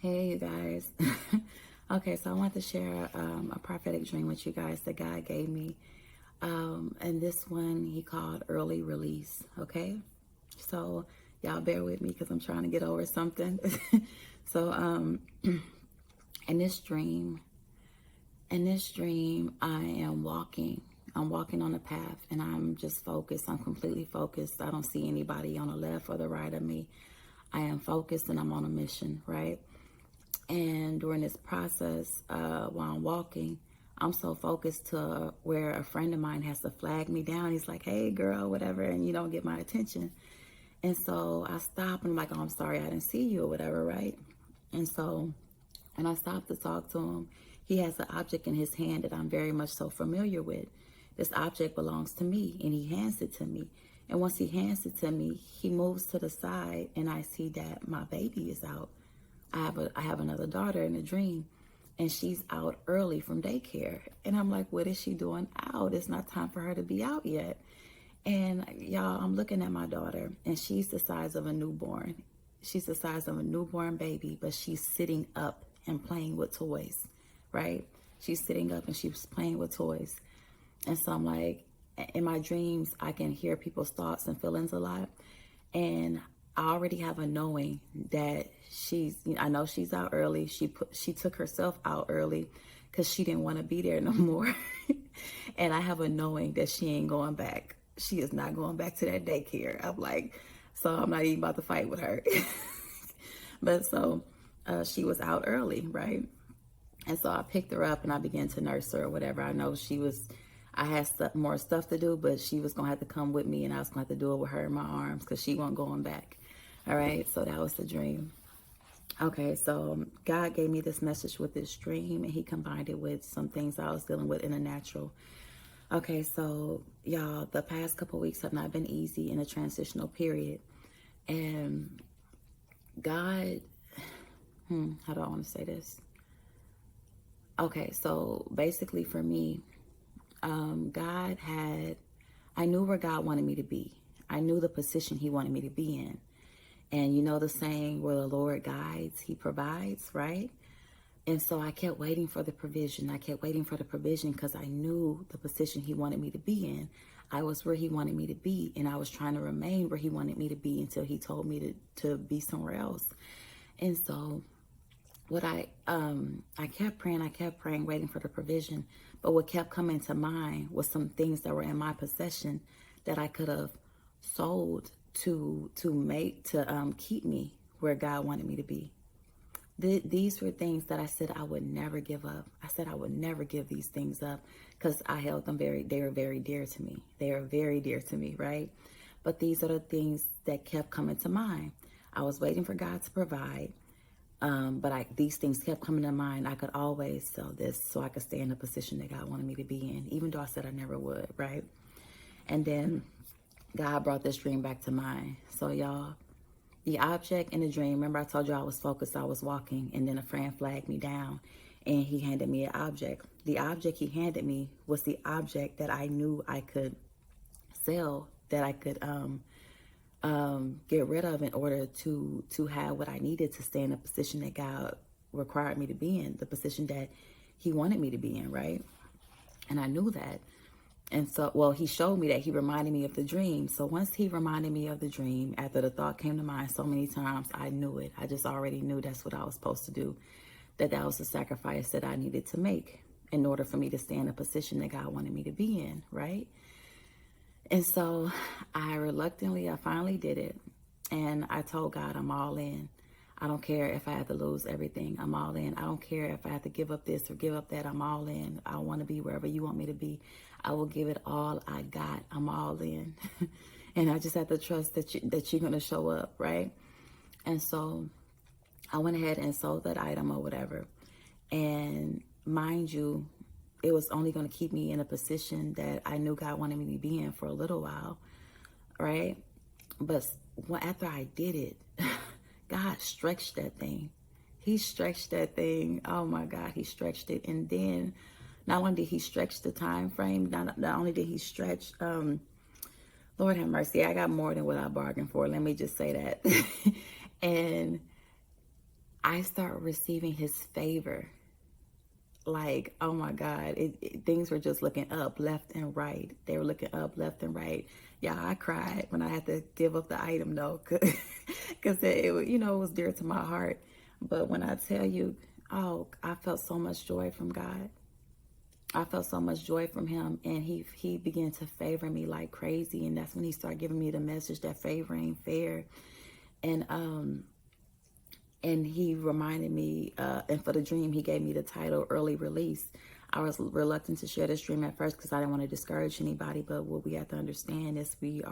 Hey, you guys. Okay, so I want to share a prophetic dream with you guys that God gave me. And this one he called early release. Okay, so y'all bear with me because I'm trying to get over something. so, in this dream, I am walking. I'm walking on a path and I'm just focused. I'm completely focused. I don't see anybody on the left or the right of me. I am focused and I'm on a mission, right? And during this process, while I'm walking, I'm so focused to where a friend of mine has to flag me down. He's like, hey, girl, whatever, and you don't get my attention. And so I stop and I'm like, oh, I'm sorry, I didn't see you or whatever, right? And so when I stop to talk to him, he has an object in his hand that I'm very much so familiar with. This object belongs to me, and he hands it to me. And once he hands it to me, he moves to the side, and I see that my baby is out. I have another daughter in a dream, and she's out early from daycare. And I'm like, what is she doing out? It's not time for her to be out yet. And y'all, I'm looking at my daughter, and she's the size of a newborn. She's the size of a newborn baby, but she's sitting up and playing with toys, right? She's sitting up and she's playing with toys. And so I'm like, in my dreams, I can hear people's thoughts and feelings a lot. And I already have a knowing that I know she's out early. She took herself out early because she didn't want to be there no more. And I have a knowing that she ain't going back. She is not going back to that daycare. I'm like, so I'm not even about to fight with her. But so she was out early, right? And so I picked her up and I began to nurse her or whatever. I had more stuff to do, but she was going to have to come with me and I was going to have to do it with her in my arms because she wasn't going back. All right, so that was the dream. Okay, so God gave me this message with this dream and he combined it with some things I was dealing with in the natural. Okay, so y'all, the past couple weeks have not been easy in a transitional period. And God, how do I want to say this? Okay, so basically for me, I knew where God wanted me to be. I knew the position he wanted me to be in. And you know the saying, where the Lord guides, he provides, right? And so I kept waiting for the provision. I kept waiting for the provision because I knew the position he wanted me to be in. I was where he wanted me to be, and I was trying to remain where he wanted me to be until he told me to be somewhere else. And so what I kept praying, waiting for the provision. But what kept coming to mind was some things that were in my possession that I could have sold to keep me where God wanted me to be. These were things that I said I would never give up. I said I would never give these things up because I held them they were very dear to me. They are very dear to me, right? But these are the things that kept coming to mind. I was waiting for God to provide. But these things kept coming to mind. I could always sell this so I could stay in the position that God wanted me to be in, even though I said I never would, right? And then God brought this dream back to mind. So y'all, the object in the dream, remember I told you I was focused, I was walking, and then a friend flagged me down and he handed me an object. The object he handed me was the object that I knew I could sell, that I could get rid of in order to have what I needed to stay in the position that God required me to be in, the position that he wanted me to be in, right? And I knew that. And so, well, he showed me that. He reminded me of the dream. So once he reminded me of the dream, after the thought came to mind so many times, I knew it. I just already knew that's what I was supposed to do, that was the sacrifice that I needed to make in order for me to stay in the position that God wanted me to be in, right? And so I finally did it. And I told God, I'm all in. I don't care if I have to lose everything. I'm all in. I don't care if I have to give up this or give up that. I'm all in. I want to be wherever you want me to be. I will give it all I got. I'm all in. And I just have to trust that you're going to show up, right? And so I went ahead and sold that item or whatever. And mind you, it was only going to keep me in a position that I knew God wanted me to be in for a little while, right? But after I did it, God stretched that thing. He stretched that thing. Oh my God, he stretched it. And then not only did he stretch the time frame, not only did he stretch, Lord have mercy, I got more than what I bargained for. Let me just say that. And I start receiving his favor. Like, oh my God, things were just looking up left and right. They were looking up left and right. Yeah, I cried when I had to give up the item though, because it was dear to my heart. But when I tell you, oh, I felt so much joy from God. I felt so much joy from him, and he began to favor me like crazy. And that's when he started giving me the message that favor ain't fair. And he reminded me, and for the dream, he gave me the title Early Release. I was reluctant to share this dream at first because I didn't want to discourage anybody. But what we have to understand is we're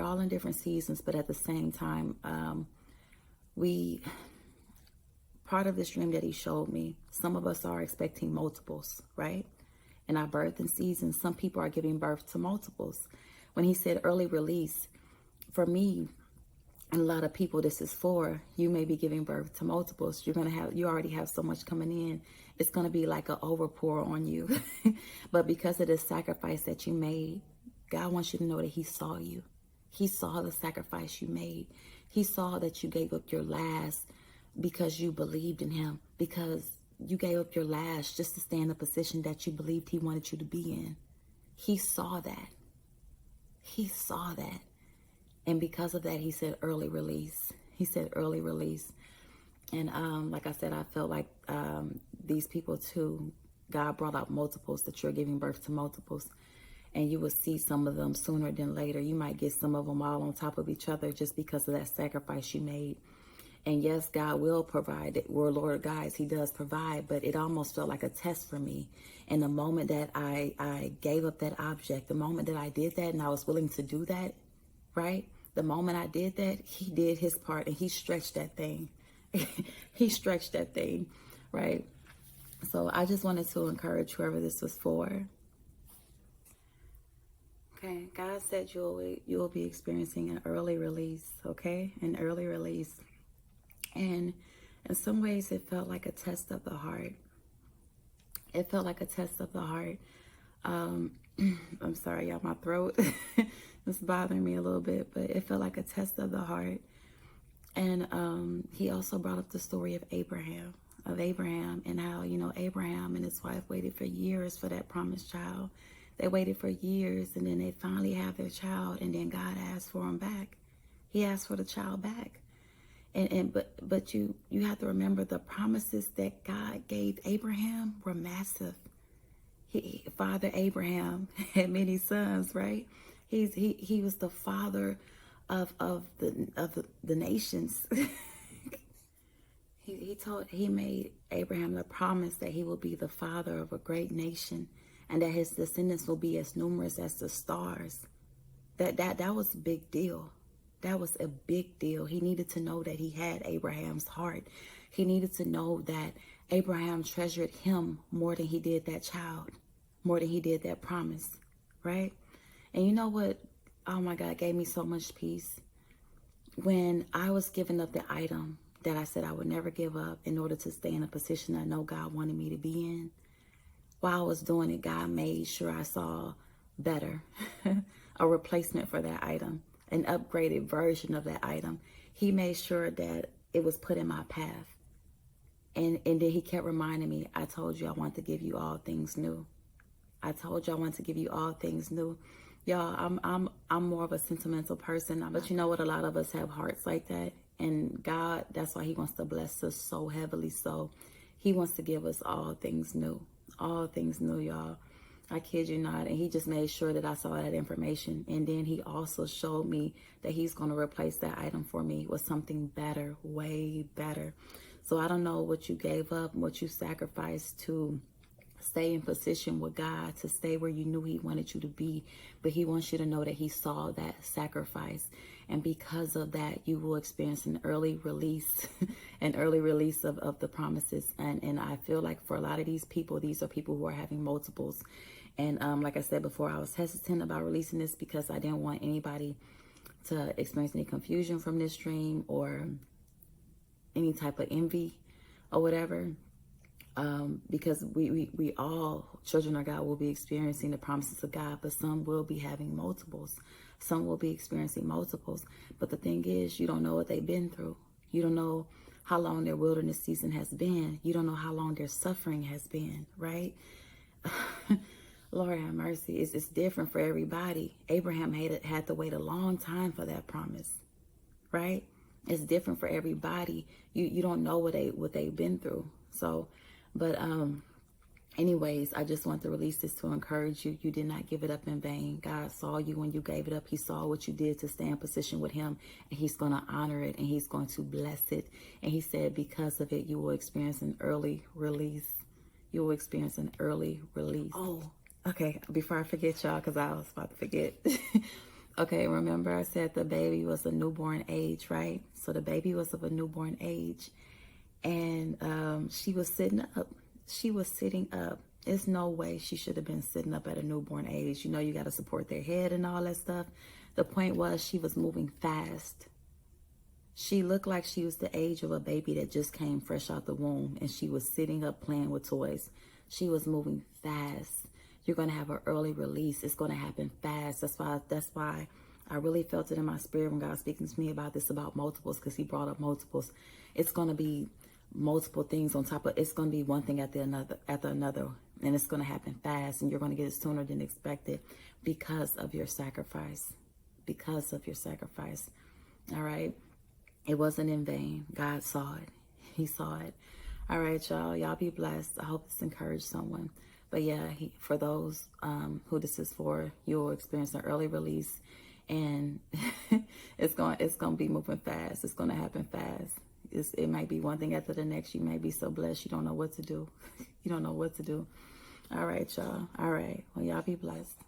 all in different seasons, but at the same time, we part of this dream that he showed me, some of us are expecting multiples, right? In our birthing season, some people are giving birth to multiples. When he said early release, for me, and a lot of people this is for, you may be giving birth to multiples. You already have so much coming in. It's going to be like an overpour on you. But because of the sacrifice that you made, God wants you to know that he saw you. He saw the sacrifice you made. He saw that you gave up your last because you believed in him, because you gave up your last just to stay in the position that you believed he wanted you to be in. He saw that. He saw that. And because of that, he said early release. He said early release. And like I said, I felt like these people too, God brought out multiples, that you're giving birth to multiples. And you will see some of them sooner than later. You might get some of them all on top of each other just because of that sacrifice you made. And yes, God will provide it. We're Lord guides. He does provide. But it almost felt like a test for me. And the moment that I gave up that object, the moment that I did that and I was willing to do that, right? The moment I did that, he did his part and he stretched that thing. He stretched that thing, right? So I just wanted to encourage whoever this was for. Okay, God said you'll be experiencing an early release, okay? An early release. And in some ways it felt like a test of the heart. It felt like a test of the heart. I'm sorry, y'all, my throat is bothering me a little bit, but it felt like a test of the heart. And he also brought up the story of Abraham and how, Abraham and his wife waited for years for that promised child. They waited for years, and then they finally have their child, and then God asked for him back. He asked for the child back. But you have to remember the promises that God gave Abraham were massive. Father Abraham had many sons, right? He was the father of the nations. He made Abraham the promise that he will be the father of a great nation, and that his descendants will be as numerous as the stars. That was a big deal. That was a big deal. He needed to know that he had Abraham's heart. He needed to know that Abraham treasured him more than he did that child, more than he did that promise, right? And you know what? Oh my God, gave me so much peace. When I was giving up the item that I said I would never give up in order to stay in a position I know God wanted me to be in, while I was doing it, God made sure I saw better, a replacement for that item, an upgraded version of that item. He made sure that it was put in my path. And then he kept reminding me, I told you I want to give you all things new. I told you I want to give you all things new. Y'all, I'm more of a sentimental person, but you know what? A lot of us have hearts like that. And God, that's why he wants to bless us so heavily. So he wants to give us all things new. All things new, y'all. I kid you not. And he just made sure that I saw that information. And then he also showed me that he's going to replace that item for me with something better, way better. So I don't know what you gave up, what you sacrificed to stay in position with God, to stay where you knew he wanted you to be. But he wants you to know that he saw that sacrifice. And because of that, you will experience an early release, an early release of the promises. And I feel like for a lot of these people, these are people who are having multiples. And like I said before, I was hesitant about releasing this because I didn't want anybody to experience any confusion from this dream or any type of envy or whatever. Because we all, children of God, will be experiencing the promises of God, but some will be having multiples. Some will be experiencing multiples. But the thing is, you don't know what they've been through. You don't know how long their wilderness season has been. You don't know how long their suffering has been, right? Lord have mercy. It's different for everybody. Abraham had to wait a long time for that promise, right? It's different for everybody. You don't know what they've been through. So, but anyways, I just want to release this to encourage you. You did not give it up in vain. God saw you when you gave it up. He saw what you did to stay in position with him, and he's going to honor it, and he's going to bless it. And he said, because of it, you will experience an early release. You will experience an early release. Oh, okay. Before I forget, y'all, because I was about to forget. Okay, remember I said the baby was a newborn age, right? So the baby was of a newborn age, and she was sitting up. She was sitting up. There's no way she should have been sitting up at a newborn age. You know, you got to support their head and all that stuff. The point was she was moving fast. She looked like she was the age of a baby that just came fresh out the womb, and she was sitting up playing with toys. She was moving fast. You're going to have an early release. It's going to happen fast. That's why I really felt it in my spirit when God was speaking to me about this, about multiples, because he brought up multiples. It's going to be multiple things on top of, it's going to be one thing after another, and it's going to happen fast, and you're going to get it sooner than expected because of your sacrifice. Because of your sacrifice. All right. It wasn't in vain. God saw it. He saw it. All right, y'all. Y'all be blessed. I hope this encouraged someone. But yeah, for those who this is for, you'll experience an early release, and it's going to be moving fast. It's going to happen fast. It might be one thing after the next. You may be so blessed you don't know what to do. You don't know what to do. All right, y'all. All right. Well, y'all be blessed.